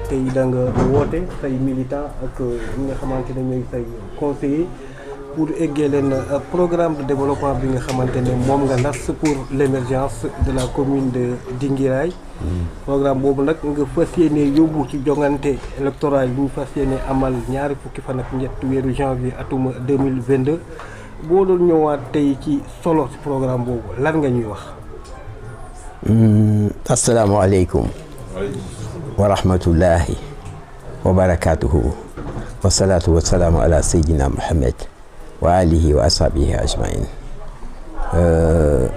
tey da nga woote say militant ak ñi nga xamante ne ñooy say conseillers pour eggee leen programme de développement bi nga xamante ne moom nga nas pour l'émergence de la commune de Dinguiraye. Programme boobu nag nga fas yéene yóbbu ci jongante électoral bi ñu fas yéene amal ñaari fukki fan ak ñett weeru janvier atum 2022 boo doon ñëwaat tey ci solo ci programme boobu lan nga ñuy wax. asalaamaaleykum wa rahmatullahi wa barakaatuhu wasalaatu wasalaamu ala sayyidina Muhammad wa alihi wa ashabihi ajmain.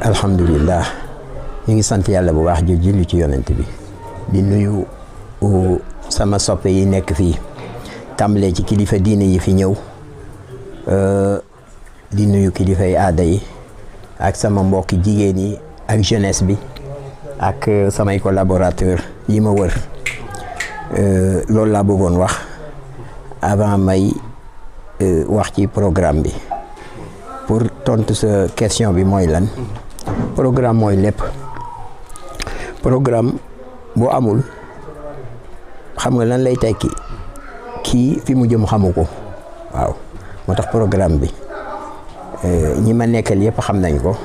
Alhamdulillah, ñu ngi sant yàlla bu baax julli ci yonent bi di nuyu sama soppe yi nekk fii tàmbalee ci kilifa diine yi fi ñëw di nuyu kilifa yi aada yi ak sama mbokki jigéen yi ak jeunesse bi ak samay collaborateur yi ma wër. Loolu laa bëggoon wax avant may wax ci programme bi. Pour tontu sa question bi mooy lan programme mooy lépp. Programme boo amul xam nga lan lay tekki kii fi mu jëm xamu ko waaw moo tax programme bi ñi ma nekkal yëpp xam nañ ko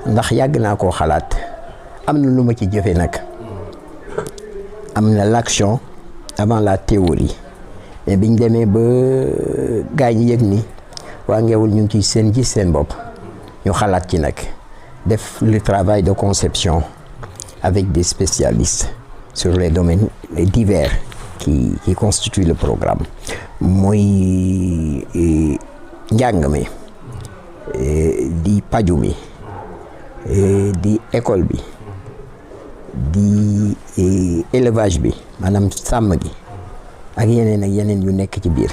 ndax yàgg naa koo xalaat am na lu ma ci jëfe nag am na l'action avant la théorie mais biñ demee ba gaa ñi yëg ni waa Ngéwul ñu ngi ci seen gis seen bopp ñu xalaat ci nag def le travail de conception avec des spécialistes sur les domaines divers qui constituent le programme mooy njàng mi di paju mi di école bi di élevage bi maanaam sàmm gi ak yeneen yu nekk ci biir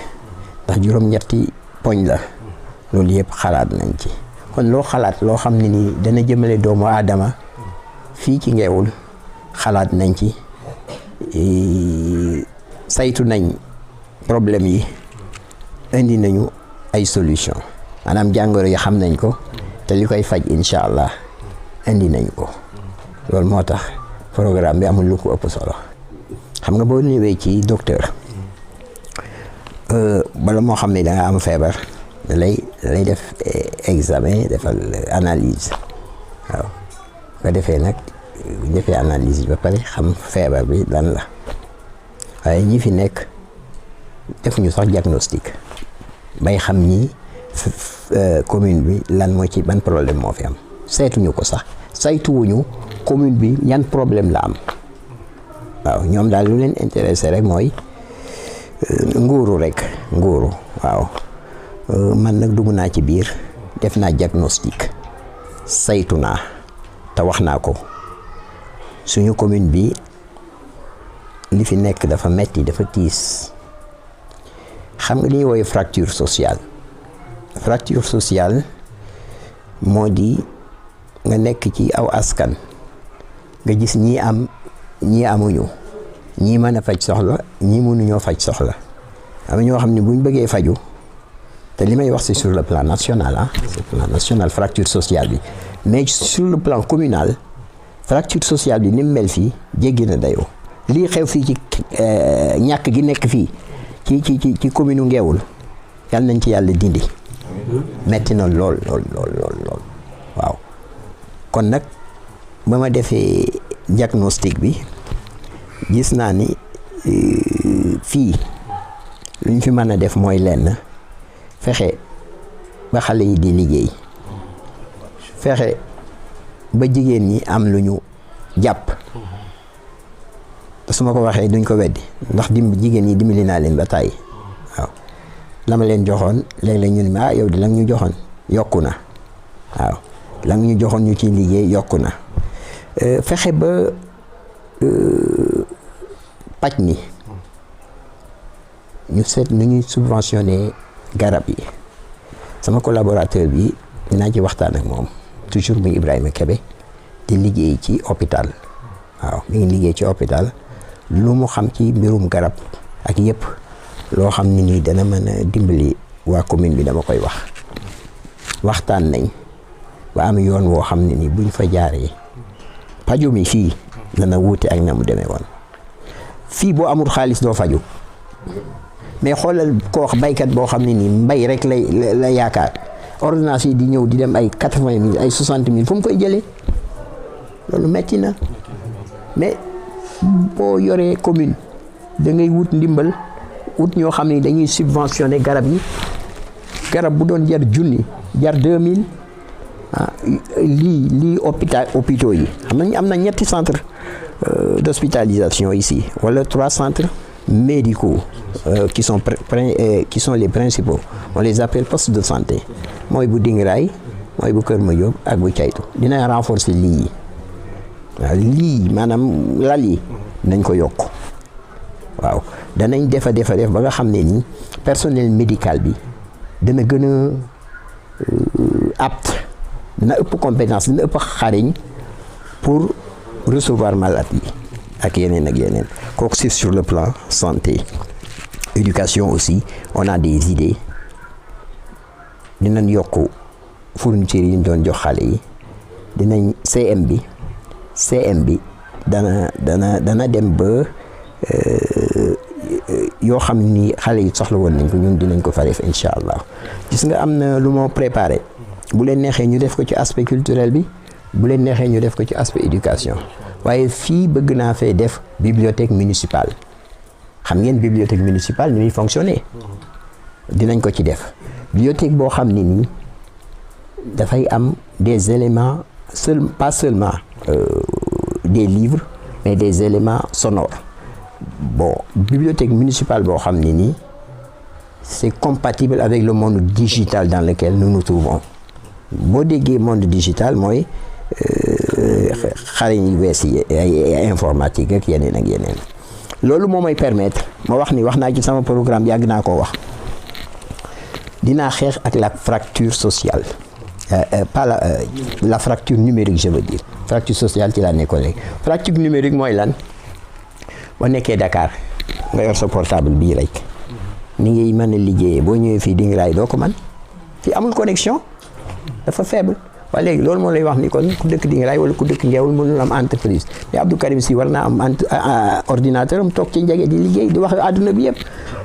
ndax juróom-ñetti poñ la loolu yëpp xalaat nañ ci kon loo xalaat loo xam ne ni dana jëmale doomu aadama fii ci Ngéwul xalaat nañ ci saytu nañ problème yi indi nañu ay solution maanaam jàngoro yi xam nañ ko te li koy faj incha allah indi nañ ko loolu moo tax programme bi amul lu ko ëpp solo xam nga boo ñëwee ci docteur bala moo xam ne da nga am feebar da lay def examen defal analyse waaw nga defee nag defee analyse ba pare xam feebar bi lan la waaye ñi fi nekk defuñu sax diagnostic bay xam ni commune bi lan moo ci ban problème moo fi am saytuñu ko sax saytuwuñu commune bi yan problème la am waaw ñoom daal lu leen intéressé rek mooy nguuru waaw man nag dugg naa ci biir def naa diagnostic saytu naa te wax naa ko suñu commune bi li fi nekk dafa metti dafa tiis xam nga li ñuy woowee fracture sociale moo di nga nekk ci aw askan nga gis ñii am ñii amuñu ñii mën a faj soxla ñii mënuñoo faj soxla am ñoo xam ne buñ bëggee faju te li may wax c'est sur le plan national sur le plan national fracture sociale bi mais sur le plan communal fracture sociale bi ni mu mel fii jéggi na dayoo lii xew fii ci ñàkk gi nekk fii ci commune Ngéwul yal nañ ci yàlla dindi metti na lool waaw kon nag ba ma defee diagnostic bi gis naa ni fii lu ñu fi mën a def mooy lenn fexe ba xale yi di liggéey fexe ba jigéen ñi am lu ñu jàpp te su ma ko waxee duñ ko weddi ndax jigéen ñi dimbali naa leen ba tàyyi waaw la ma leen joxoon léeg-léeg ñu ne ma yow di la ñu joxoon yokku na waaw la ñu joxoon ñu ciy liggéey yokku na fexe ba paj mi ñu seet nu ñuy subventionné garab yi sama collaborateur bi dinaa ci waxtaan ak moom toujours muy Ibrahima Kebe di liggéey ci hôpital waaw mi ngi liggéey ci hôpital lu mu xam ci mbirum garab ak yëpp loo xam ne nii dana mën a dimbali waa commune bi dama koy waxtaan nañ ba am yoon woo xam ne nii buñ fa jaaree paju mi fii dana wuute ak na mu demee woon fii boo amul xaalis doo faju mais xoolal koo wax baykat boo xam ne nii mbay rek lay yaakaar ordonnance yi di ñëw di dem ay 80 000 ay 60 000 fu mu koy jëlee loolu metti na mais boo yoree commune da ngay wut ndimbal wut ñoo xam ne dañuy subventionné garab yi garab bu doon jar junni jar 2000 lii hôpitaux yi am na ñetti centre d'hospitalisation ici wala 3 centres médicaux qui sont les principaux on les appelle postes de santé mooy bu Dingiraay mooy bu Kër Madiop ak bu Caytu dina renforcer lii waaw lii maanaam lal yi nañ ko yokk waaw danañ def ba nga xam ne ni personnel médical bi dana gën a apte dina ëpp compétence dina ëpp xariñ pour recevoir malade yi ak yeneen kooku c'est sur le plan santé. Éducation aussi on a des idées dinañ yokk fourniture yi ñu doon jox xale yi dinañ CM bi dana dem ba yoo xam ni xale yi soxla woon nañ ko ñun dinañ ko fa def incha allah. gis nga am na lu moo préparé bu leen neexee ñu def ko ci aspect culturel bi bu leen neexee ñu def ko ci aspect éducation waaye fii bëgg naa fee def bibliothèque municipale xam ngeen bibliothèque municipale ni muy fonctionner dinañ ko ci def bibliothèque boo xam ne nii dafay am des éléments pas seulement des livres mais des éléments sonores bon bibliothèque municipale boo xam ne nii c'est compatible avec le monde digital dans lequel nous nous trouvons boo déggee monde digital mooy xale yu bees yi ay informatique ak yeneen loolu moo may permettre ma wax naa ci sama programme yàgg naa koo wax dinaa xeex ak la fracture sociale pas la fracture numérique je veux dire fracture sociale ci laa nekkoon rek fracture numérique mooy lan boo nekkee Dakar nga yor sa portable bii rek ni ngay mën a liggéeyee boo ñëwee fii Dingiraay doo ko man fii amul connexion dafa faible waaye léegi loolu moo lay wax ni kon ku dëkk Dingiraay wala ku dëkk Ngeewul mënul am entreprise mais Abdou Karim Sy war naa am ordinateur am toog ci njege di liggéey di wax àdduna bi yëpp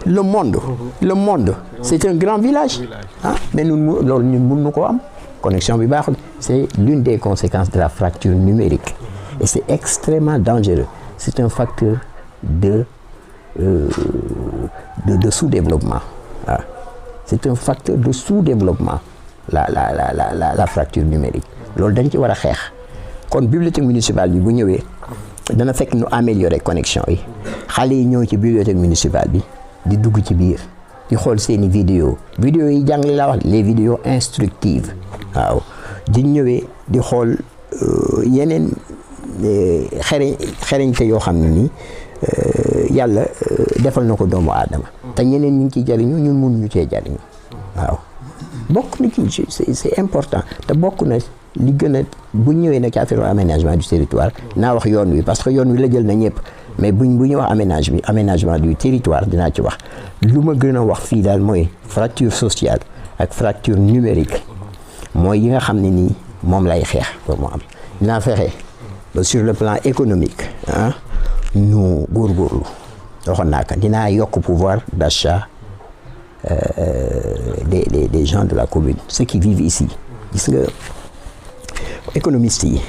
le monde c'est un grand village mais loolu ñun mënuñu koo am connexion bi baaxul c'est l'une des conséquences de la fracture numérique et c'est extrêmement dangereux c'est un facteur de sous-développement c'est un facteur de sous-développement la fracture numérique loolu dañ ci war a xeex kon bibliothèque municipale bi bu ñëwee dana fekk nu améliorer connexion yi xale yi ñëw ci bibliothèque municipale bi di dugg ci biir di xool seeni vidéo yi jàngale laa wax les vidéos instructives waaw di ñëwee di xool yeneen xereñte yoo xam ne nii yàlla defal na ko doomu aadama te ñeneen ñu ngi ciy jariñu ñun mënuñu cee jariñu waaw bokk na ci c'est important te bokk na li gën a bu ñëwee nag ci affaire aménagement du territoire naa wax yoon wi parce que yoon wi la jël na ñëpp mais bu ñu wax aménagement du territoire dinaa ci wax lu ma gën a wax fii daal mooy fracture sociale ak fracture numérique mooy yi nga xam ne nii moom lay xeex ba mu am dinaa fexe ba sur le plan économique ñu góorgóorlu waxoon naa ko dinaa yokk pouvoir d'achat des gens de la commune ceux qui vivent ici gis nga économistes yi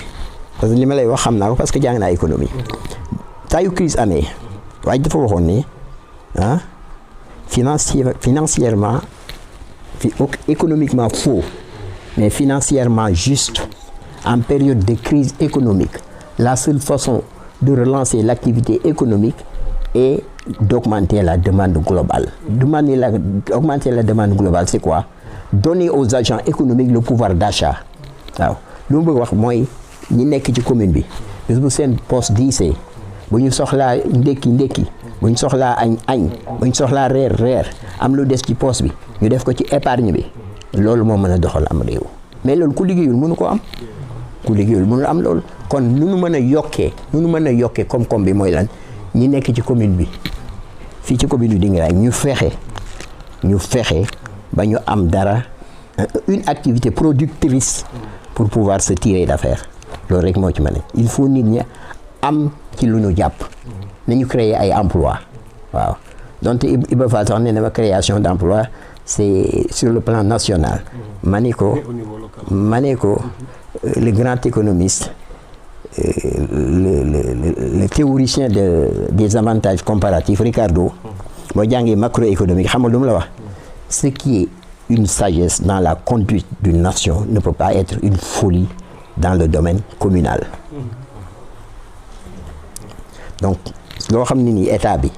parce que li ma lay wax xam naa ko parce que jàng naa économie taayu crise amee waaye dafa waxoon ne financièrement économiquement faux mais financièrement juste en période de crise économique la seule façon de relancer l'activité économique est d'augmenter la demande globale. Augmenter la demande globale, c'est quoi? Donner aux agents économiques le pouvoir d'achat. waaw lu mu bëgg wax mooy ñi nekk ci commune bi bis bu seen poste diisee bu ñu soxlaa ndékki bu ñu soxlaa añ bu ñu soxlaa reer am lu des ci poste bi ñu def ko ci épargne bi loolu moo mën a doxal am réew mais loolu ku liggéeyul mënu ko am ku liggéeyul mënul am loolu kon nu nu mën a yokkee koom-koom bi mooy lan ñi nekk ci commune bi fii ci commune bi Dingiraay ñu fexe ba ñu am dara une activité productrice pour pouvoir se tirer d'affaire loolu rek moo ci mën a il faut nit ñi am ci lu ñu jàpp nañu créer ay emploi waaw donc Iba Fall sax nee na ma création d'emploi c'est sur le plan national ma ne ko le grand économiste le théoricien des avantages comparatifs Ricardo boo jàngee macroéconomique xam nga lu mu la wax ce qui est une sagesse dans la conduite d'une nation ne peut pas être une folie dans le domaine communal donc loo xam ne nii état bi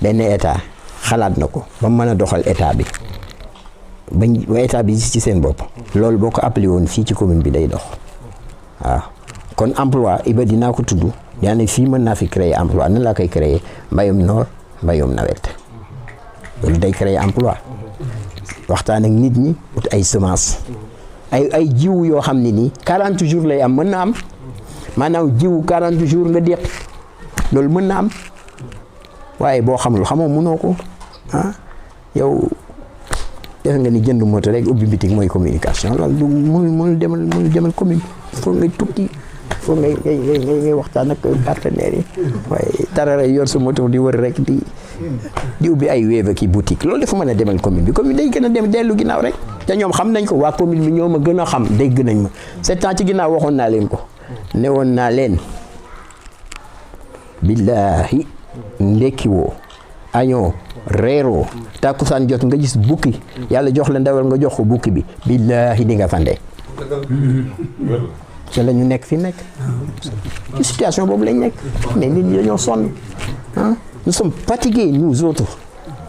benn état xalaat na ko ba mën a doxal état bi ba état bi ci seen bopp loolu boo ko appelé woon fii ci commune bi day dox waaw kon emploi Iba dinaa ko tudd yaa ne fii mën naa fi créer emploi nan laa koy créer mbayum noor mbayum nawet loolu day créer emploi waxtaan ak nit ñi ut ay semence ay jiwu yoo xam ne nii 40 jours lay am mën na am maanaam jiwu 40 jours nga déq loolu mën na am waaye boo xamul xamoo mënoo ko yow defe nga ni jënd moto rek ubbi bitik mooy communication loolu du mënul demal commune foog ngay tukki foog ngay waxtaan ak partenaires yi waaye tarara yor sa moto di wër rek di ubbi ay Wave ki boutique loolu dafa mën a demal commune bi commune day gën a dem dellu ginnaaw rek te ñoom xam nañ ko waa commune bi ñoo ma gën a xam dégg nañ ma 7 ans ci ginnaaw waxoon naa leen ko ne woon naa leen billaahi ndekki woo añoo reeroo tàkkusaan jot nga gis bukki yàlla jox la ndawal nga jox ko bukki bi billaahi di nga fande te la ñu nekk fi nekk ci situation boobu lañ nekk mais nit ñi dañoo sonn nous sommes fatigués nous autres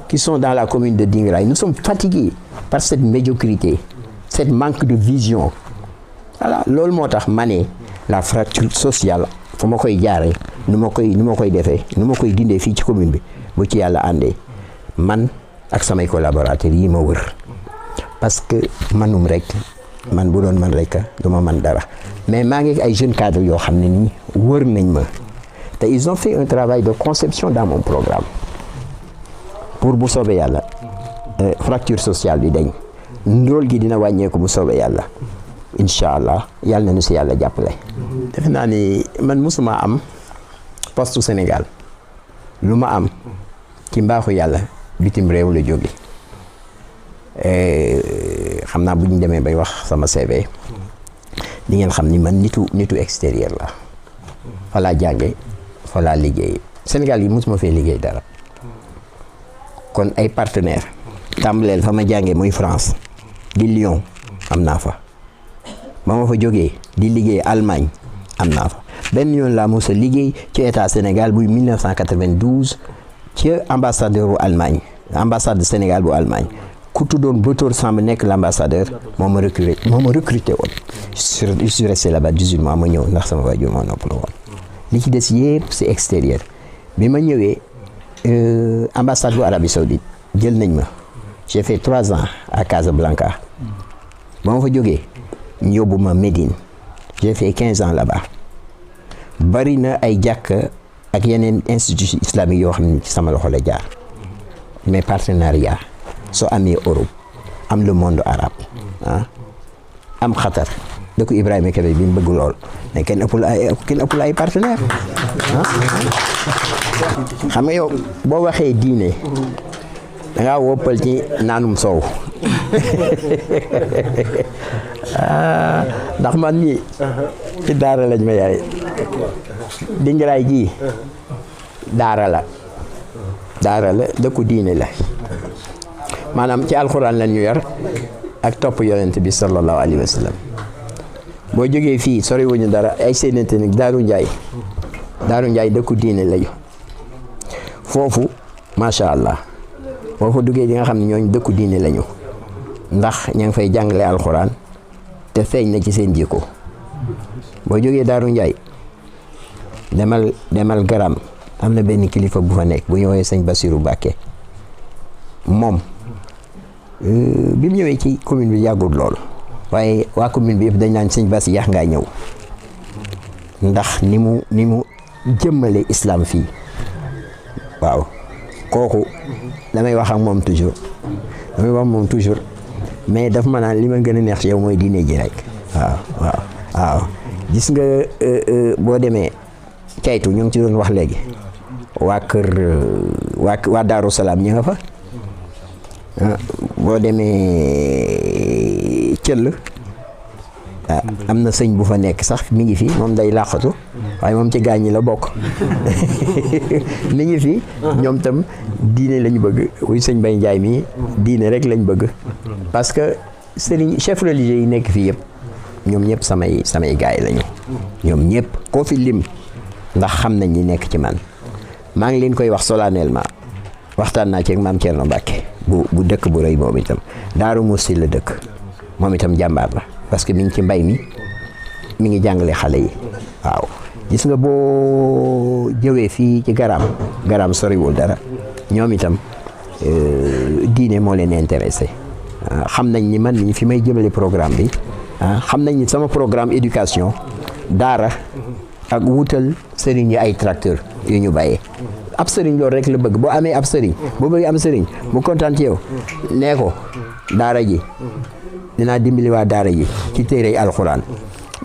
qui sont dans la commune de Dingiraay nous sommes fatigués par cette médiocrité cette manque de vision voilà loolu moo tax ma ne la fracture sociale fu ma koy jaaree nu ma koy defee nu ma koy dindee fii ci commune bi bu ci yàlla àndee man ak samay collaborateurs yi ma wër parce que manum rek man bu doon man rek du ma man dara mais maa ngi ay jeunes cadres yoo xam ne nii wër nañ ma te ils ont fait un travail de conception dans mon programme pour bu soobee yàlla fracture sociale bi dañ ndóol gi dina wàññeeku bu soobee yàlla incha allah yàlla na nu si yàlla jàppale. defe naa ni man musuma am poste Sénégal lu ma am ci mbaaxu yàlla bitim réew la jóge xam naa bu ñu demee bay wax sama CV di ngeen xam ni man nitu extérieur la fa laa jànge fa laa liggéey Sénégal yi musuma fee liggéey dara kon ay partenaires tàmbaleel fa ma jànge muy France di Lyon am naa fa ba ma fa jógee di liggéey Allemagne am naa fa benn yoon laa mos a liggéey ci état Sénégal buy 1992 ci ambassadeur bu Allemagne ambassade Sénégal bu Allemagne ku tuddoon Botor Samb nekk l'ambassadeur moo ma recruté woon je suis resté là-bas 18 mois ma ñëw ndax sama waajur moo noppaloo woon li ci des yëpp c'est extérieur bi ma ñëwee ambassade bu Arabie Saoudite jël nañ ma j'ai fait 3 ans à Casablanca ba ma fa jógee ñu yóbbu ma Médine j'ai fait 15 ans là-bas bari na ay jàkk ak yeneen institution islamique yoo xam ne ci sama loxo la jaar mes partenariats soo amee Europe am le monde arabe am Qatar dëkku Ibrahima Kébé bi mu bëgg lool mais kenn ëppul ay partenaire xam nga yow boo waxee diine da ngaa woppal ci naanum soow ndax man mii ci daara lañ ma yaay Dingiraay ji daara la dëkku diine la maanaam ci alxuraan lañ ñu yar ak topp yonent bi sallallahu alayhi wa sallam boo jógee fii sori wuñu dara ay séenante nag Daaru Njaay dëkku diine lañu foofu macha allah boo fa duggee di nga xam ne ñooñu dëkku diine lañu ndax ña ngi fay jàngale alxuraan te feeñ na ci seen jikko boo jógee Daaru Njaay demal Garam am na benn kilifa bu fa nekk bu ñu woowee sëñ Bassirou Mbacké moom bi mu ñëwee ci commune bi yàggul lool waaye waa commune bi yëpp dañ naan sëñ Bass yàq ngaa ñëw ndax ni mu jëmmale islam fii waaw kooku damay wax ak moom toujours mais daf ma naan li ma gën a neex ci yow mooy diine ji rek waaw gis nga boo demee caytu ñu ngi ci doon wax léegi waa kër waa Daaru Salaam ñi nga fa boo demee Thiel am na sëñ bu fa nekk sax mi ngi fi moom day làqatu waaye moom ci gaañ ñi la bokk mi ngi fi ñoom tam diine lañu bëgg wuy sëñ Bay Njaay mi diine rek lañ bëgg parce que sëriñ chef religieux yi nekk fii yëpp ñoom ñëpp samay gaay lañu ñoom ñëpp koo fi lim ndax xam nañ ñi nekk ci man maa ngi leen koy wax solennellement waxtaan naa ci ak maam Thierno Mbacke bu dëkk bu rëy moom itam Daaru Musti la dëkk moom itam jàmbaar la parce que mi ngi ci mbay mi ngi jàngale xale yi waaw gis nga boo jëwee fii ci garaam soriwul dara ñoom itam diine moo leen intéressé xam nañ ni man ni fi may jëmale programme bi xam nañ ni sama programme éducation daara ak wutal sëriñ yi ay tracteur yu ñu bàyyee ab sëriñ loolu rek la bëgg boo amee ab sëriñ boo bëgg am sëriñ mu kontaan ci yow nee ko daara ji dinaa dimbali waa daara ji ci téere alxuraan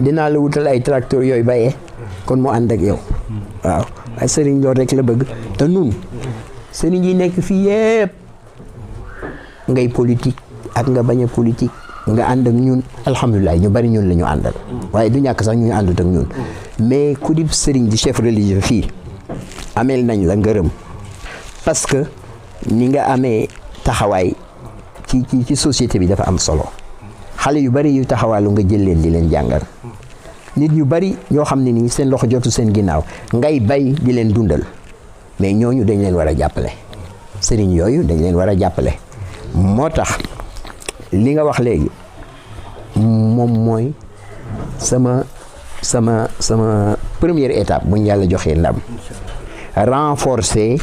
dinaa la wutal ay tracteur yooyu bàyyee kon mu ànd ak yow waaw ay sëriñ loolu rek la bëgg te nun sëriñ yi nekk fii yëpp ngay politique ak nga bañ a politique nga ànd ak ñun alhamdulilah ñu bari ñun la ñu àndal waaye du ñàkk sax ñu àndut ak ñun mais ku di sëriñ di chef religieux fii ameel nañ la ngërëm parce que ni nga amee taxawaay ci société bi dafa am solo xale yu bari yu taxawaalu nga jël leen di leen jàngal nit ñu bari ñoo xam ne nii seen loxo jotu seen ginnaaw ngay bay di leen dundal mais ñooñu dañ leen war a jàppale sëriñ yooyu dañ leen war a jàppale moo tax li nga wax léegi moom mooy sama première étape bu ñu yàlla joxee ndam renforcer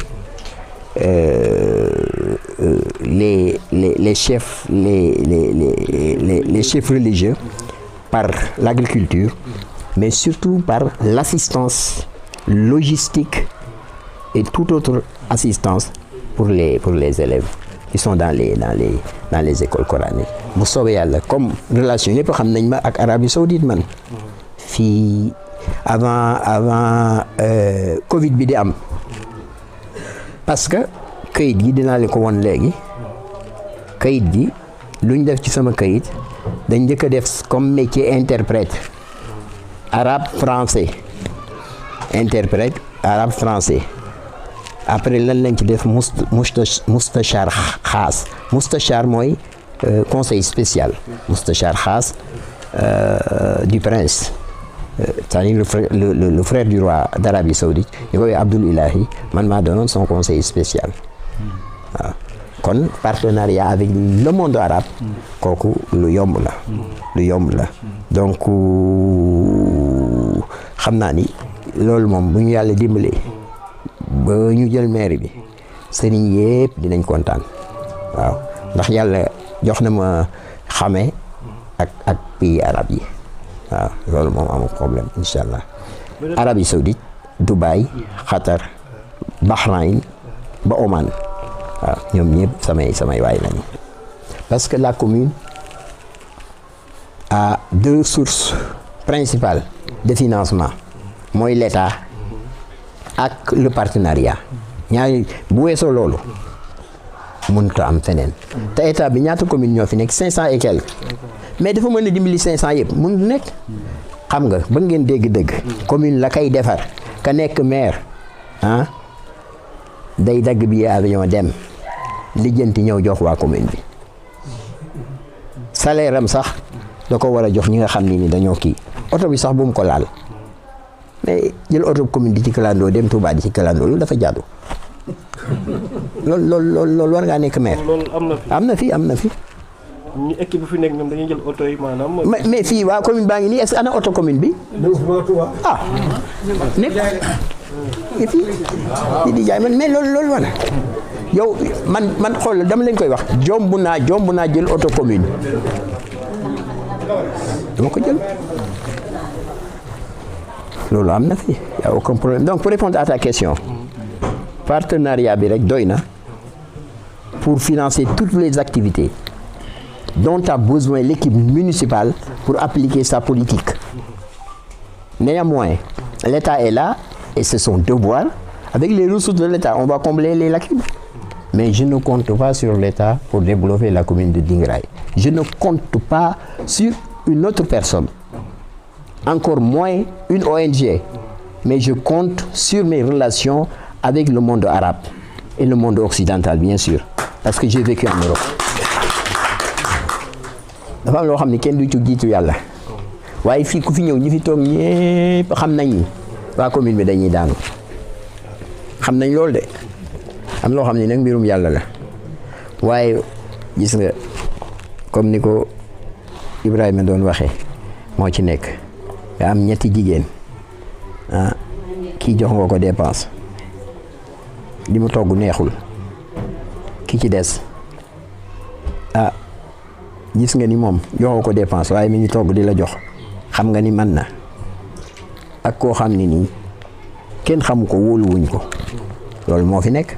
les chefs les chefs religieux par l'agriculture mais surtout par l'assistance logistique et toute autre assistance pour les élèves qui sont dans les écoles coraniques bu soobee yàlla comme relation yëpp xam nañ ma ak Arabie Saoudite man fii avant Covid bi di am parce que kayit gi dinaa leen ko won léegi kayit gi lu ñu def ci sama kayit dañ njëkk a def comme métier interprète arabe français interprète arabe français après lan lañ ci def mustachar xaas mustachar mooy conseil spécial mustachar xaas du prince c'est-à-dire le frère du roi d'Arabie Saoudite ñu koy Abdul Ilahi man maa doonoon son conseil spécial waaw kon partenariat avec le monde arabe kooku lu yomb la donc xam naa ni loolu moom bu ñu yàlla dimbalee ba ñu jël maire bi sëriñ yëpp dinañ kontaan waaw ndax yàlla jox na ma xame ak pays arabe yi waaw loolu moom amul problème incha allah Arabie Saoudite Dubaï Qatar Bahreïn ba Oman waaw ñoom ñëpp samay waay lañu parce que la commune a deux sources principales de financement mooy l'État ak le partenariat ñaari bu weesoo loolu mënut a am feneen te état bi ñaata commune ñoo fi nekk 500 et quelques mais dafa mën a dimbali 500 yëpp mënut nekk xam nga ba ngeen dégg-dëgg commune la kay defar ka nekk maire day dagg bi avion dem lijjanti ñëw jox waa commune bi salaire am sax da ko war a jox ñi nga xam ni dañoo kii oto bi sax bu mu ko laal mais jël oto commune di ci kalandoo dem Touba di ci kalandoo loolu dafa jaadu loolu war ngaa nekk maire. loolu am na fi. ñu équipe bu fi nekk ñoom dañuy jël oto yi maanaam. mais fii waa commune baa ngi nii est-ce que ana oto commune bi. nekk fii di jaay man mais loolu wana yow man xool dama leen koy wax jomb naa jël oto commune dama ko jël. loolu am na fi y a aucun problème donc pour répondre à ta question partenariat bi rek doy na pour financer toutes les activités dont a besoin l'équipe municipale pour appliquer sa politique. Néanmoins, l'État est là et c'est son devoir Avec les ressources de l'État, on va combler les lacunes. Mais je ne compte pas sur l'État pour développer la commune de Dinguiraye. Je ne compte pas sur une autre personne, encore moins une ONG. Mais je compte sur mes relations avec le monde arabe et le monde occidental, bien sûr, parce que j'ai vécu en Europe. dafa am loo xam ne kenn du ci jiitu yàlla waaye fii ku fi ñëw ñi fi toog ñëpp xam nañ ni waa commune bi dañuy daanu xam nañ loolu de am loo xam ne nag mbirum yàlla la waaye gis nga comme ni ko Ibrahima doon waxee moo ci nekk nga am ñetti jigéen ah kii jox nga ko dépense li mu togg neexul ki ci des ah gis nga ni moom joxoo ko dépense waaye mi ngi togg di la jox xam nga ni man na ak koo xam ne nii kenn xamu ko wóoluwuñ ko loolu moo fi nekk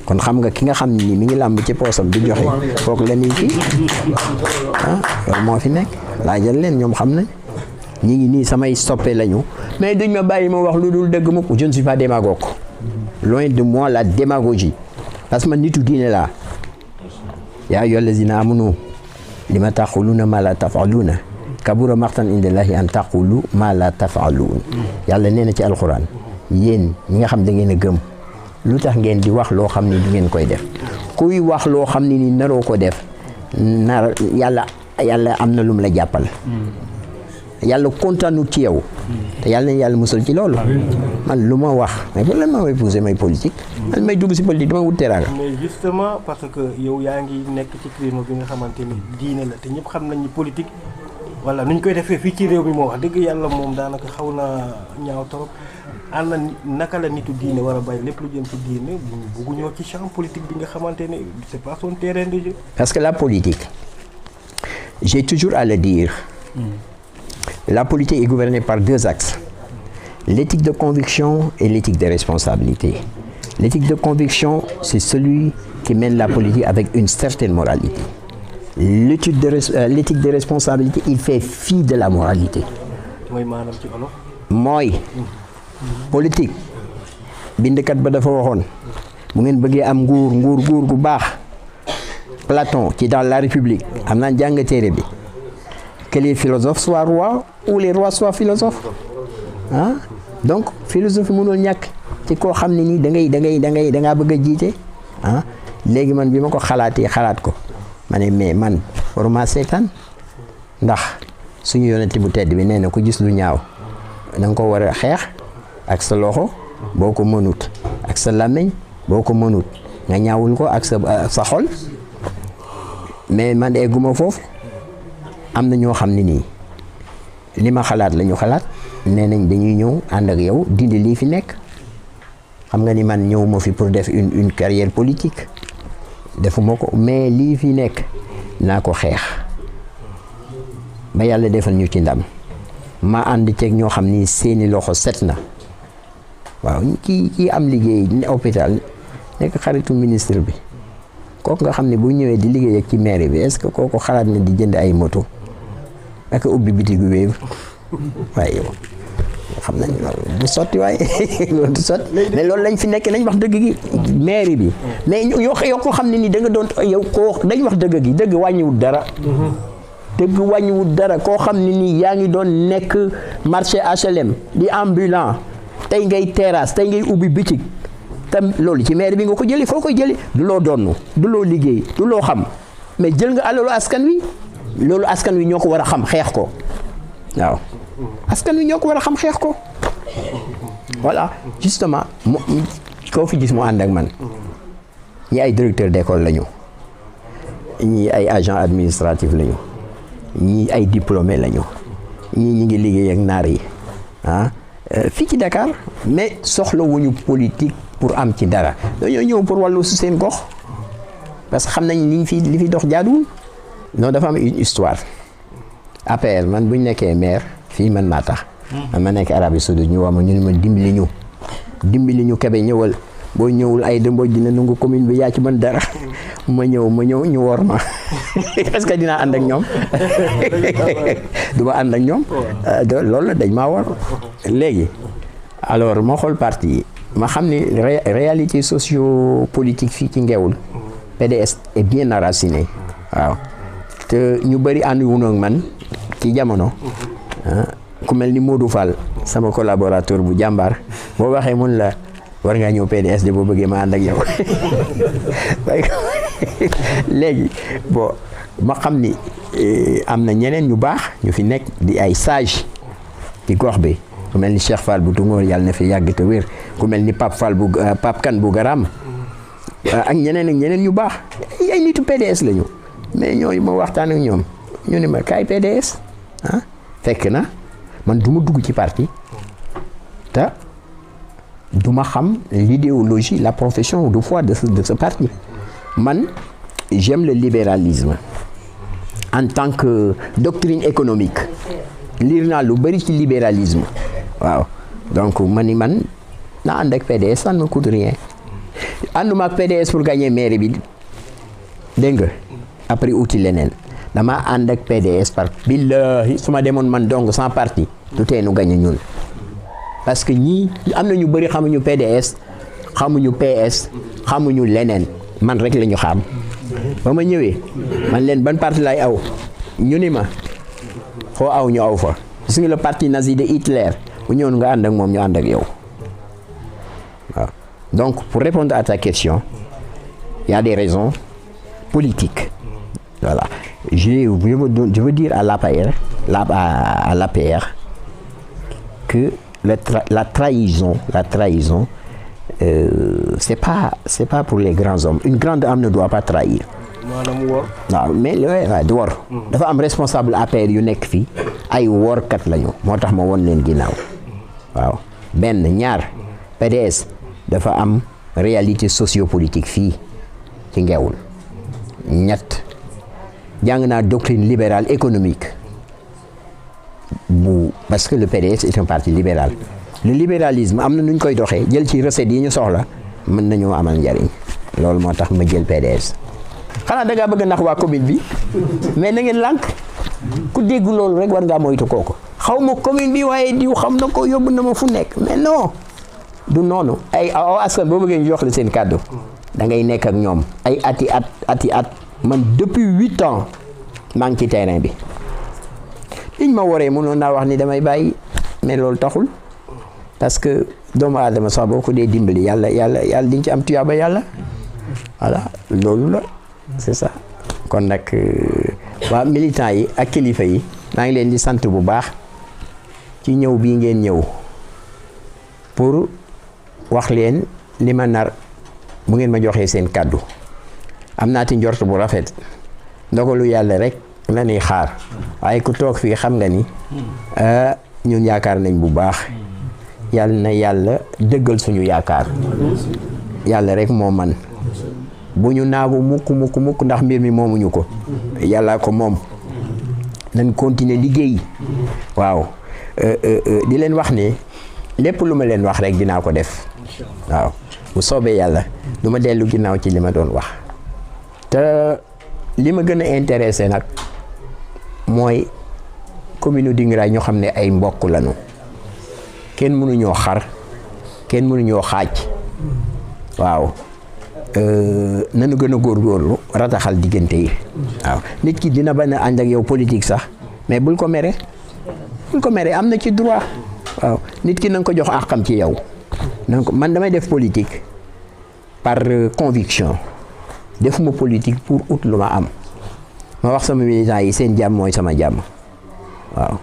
kon xam nga ki nga xam ne nii mi ngi làmb ci poosam di joxe foog la nii kii ah loolu moo fi nekk laajal leen ñoom xam nañ ñi ngi nii samay stoppé lañu mais duñ ma bàyyi ma wax lu dul dëgg mukk je ne suis pas démagogue loin de moi la démagogie parce que man nitu diine laa yaa ayyuhal lazina amanu lima taquluna ma la tafaluna kabura maqtan indallahi an taqulu ma la tafalun yàlla nee na ci alxuraan yéen ñi nga xam da ngeen a gëm lu tax ngeen di wax loo xam ne du ngeen koy def kuy wax loo xam ne ni naroo ko def nar yàlla am na lum la jàppal yàlla kontaanut ci yow te yàlla nañ yàlla musal ci loolu man lu ma wax mais pour lan ma may pousser may politique man may dugg si politique dama wut teraanga. mais justement parce que yow yaa ngi nekk ci climat bi nga xamante ni diine la te ñëpp xam nañ ni politique wala nuñ koy defee fii ci réew mi moo wax dëgg yàlla moom daanaka xaw na ñaaw trop ànd na naka la nitu diine war a bàyyi lépp lu jëm ci diine buggu ñëw ci champ politique bi nga xamante ne c'est pas son terrain de jeu. parce que la politique j'ai toujours à le dire. La politique est gouvernée par deux axes, l'éthique de conviction et l'éthique de responsabilité. L'éthique de conviction, c'est celui qui mène la politique avec une certaine moralité. L'éthique de responsabilité, il fait fi de la moralité. Mooy politique bindkat ba dafa waxoon bu ngeen bëggee am nguur gu baax Platon ci dans la République am naa jàng téere bi que les philosophes soient rois ou les rois soient philosophes ah donc philosophie mënul ñàkk ci koo xam ne nii da ngaa bëgg a jiite ah léegi man bi ma ko xalaat ko ma ne mais man waruma seetaan ndax suñu yonent bu tedd bi nee na ku gis lu ñaaw da nga ko war a xeex ak sa loxo boo ko mënut ak sa làmmiñ boo ko mënut nga ñaawul ko ak sa xol mais man egguma foofu. am na ñoo xam ne nii li ma xalaat la ñu xalaat nee nañ dañuy ñëw ànd ak yow dindi lii fi nekk xam nga ni man ñëw ma fi pour def une carrière politique defuma ko mais lii fi nekk naa ko xeex ba yàlla defal ñu ci ndam ma ànd ceeg ñoo xam ni seeni loxo set na waaw kii am liggéey ne hôpital nekk xaritu ministre bi kooku nga xam ne bu ñëwee di liggéey ak ci mairie bi est-ce que kooku xalaat na di jënd ay moto ak ubbi bitigu Wave waaye yow xam nañ loolu du sotti waaye loolu du sotti mais loolu lañ fi nekk nañ wax dëgg gi mairie bi mais yow ko xam ne ni da nga doon yow koo dañ wax dëgg gi dëgg wàññiwul dara koo xam ne nii yaa ngi doon nekk marché HLM di ambulant tey ngay terrasse tey ngay ubbi bitig tam loolu ci mairie bi nga ko jëli foo koy jëli du loo donn du loo liggéey du loo xam mais jël nga alalu askan wi loolu askan wi ñoo ko war a xam xeex ko waaw askan wi ñoo ko war a xam xeex ko voilà justement koo fi gis mu ànd ak man ñi ay directeur d'école lañu ñi ay agent administratif lañu ñi ay diplômé lañu ñi ngi liggéey ak naar yi fii ci Dakar mais soxlawuñu politique pour am ci dara dañoo ñëw pour wàllu su seen gox parce que xam nañ li fi dox jaaduwul non dafa am une histoire APR man bu ñu nekkee maire fii man maa tax man ma nekk Arabie Saoudite ñu wax ma ñu ne ma dimbali ñu Kébé ñëwal boo ñëwul ay dëmbooj dina nangu commune bi yaa ci mën dara ma ñëw ñu wor ma parce que dinaa ànd ak ñoom du ma ànd ak ñoom loolu la dañ maa war léegi alors moo xool parti yi ma xam ni réalité socio-politique fii ci Ngéwul PDS est bien enraciné waaw te ñu bëri ànd wuñu ak man ci jamono ku mel ni Modou Fall sama collaborateur bu jàmbaar boo waxee mun la war ngaa ñëw PDS de boo bëggee ma ànd ak yow léegi bon ma xam ni am na ñeneen ñu baax ñu fi nekk di ay sage ci gox bi ku mel ni Cheikh Fall bu Tungoor yàlla na fi yàgg te wér ku mel ni Pape Fall bu Pape Kane bu Garam ak ñeneen ñu baax ay nitu PDS lañu mais ñooñu ma waxtaan ak ñoom ñu ne ma kaay PDS fekk na man du ma dugg ci parti te du ma xam l'idéologie la profession de foi de ce parti man j'aime le libéralisme en tant que doctrine économique lire naa lu bëri ci libéralisme waaw donc man naa ànd ak PDS ça ne me coûte rien ànduma ak PDS pour gagner mairie bi dégg nga après uti leneen dama ànd ak PDS par billahi su ma demoon man dong sans parti du tee nu gagner ñun parce que ñii am na ñu bëri xamuñu PDS xamuñu PS xamuñu leneen man rek la ñu xam ba ma ñëwee man leen ban parti lay aw ñu ni ma foo aw ñu aw fa gis nga le parti nazi de Hitler bu ñëwoon nga ànd ak moom ñu ànd ak yow waaw donc pour répondre à ta question il y a des raisons politiques voilà je veux dire à l'APR que la trahison c'est pas pour les grands hommes une grande âme ne doit pas trahir maanaam wor waaw mais di wor dafa am responsable APR yu nekk fii ay workat lañu moo tax ma won leen ginnaaw waaw benn ñaar PDS dafa am réalité sociopolitique fii ci Ngéwul ñett jàng naa doctrine libérale économique parce que le PDS est un parti libéral le libéralisme am na nu ñu koy doxee jël ci recettes yi ñu soxla mën nañoo amal njariñ loolu moo tax ma jël PDS xanaa da ngaa bëgg nax waa commune bi mais na ngeen lànk ku dégg loolu rek war ngaa moytu kooku xaw ma commune bi waaye diw xam na ko yóbbu na ma fu nekk mais non du noonu ay askan boo bëggee ñu jox la seen kàddu da ngay nekk ak ñoom ay ati at man depuis 8 ans maa ngi ci terrain bi liñ ma waree mënoon naa wax ni damay bàyyi mais loolu taxul parce que doomu aadama sax boo ko dee dimbali yàlla diñ ci am tuyaaba yàlla voilà loolu la c'est ça kon nag waa militants yi ak kilifa yi maa ngi leen di sant bu baax ci ñëw bii ngeen ñëw pour wax leen li ma nar bu ngeen ma joxee seen kàddu am naa ci njort bu rafet ndogalu yàlla rek la ñuy xaar waaye ku toog fii xam nga ni ñun yaakaar nañ bu baax yàlla na yàlla dëggal suñu yaakaar yàlla rek moo man bu ñu naagu mukk ndax mbir mi moomuñu ko yàlla ko moom nañ continuer liggéey waaw di leen wax ne lépp lu ma leen wax rek dinaa ko def waaw bu soobee yàlla du ma dellu ginnaaw ci li ma doon wax te li ma gën a intéressé nag mooy commune Dingiraay ñoo xam ne ay mbokk lañu kenn mënuñoo xar kenn mënuñoo xaaj waaw nanu gën a góorgóorlu rataxal diggante yi waaw nit ki dina bañ a ànd ak yow politique sax mais bul ko mere am na ci droit waaw nit ki na nga ko jox àqam ci yow donc man damay def politique par conviction defuma politique pour ut lu ma am ma wax sama militants yi seen jàmm mooy sama jàmm waaw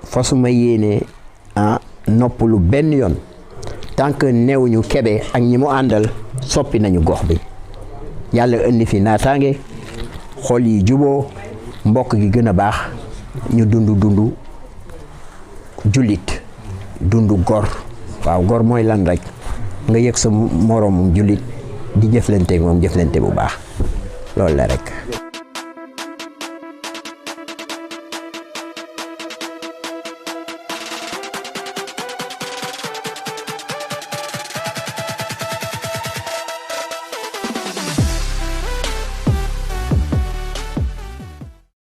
fasuma yéene noppalu benn yoon tant que neewuñu Kébé ak ñi mu àndal soppi nañu gox bi yàlla indi fi naataange xol yi juboo mbokk gi gën a baax ñu dund jullit dund gor waaw gor mooy lan rek nga yëg sa moroomum jullit di jëflante moom jëflante bu baax loolu la rek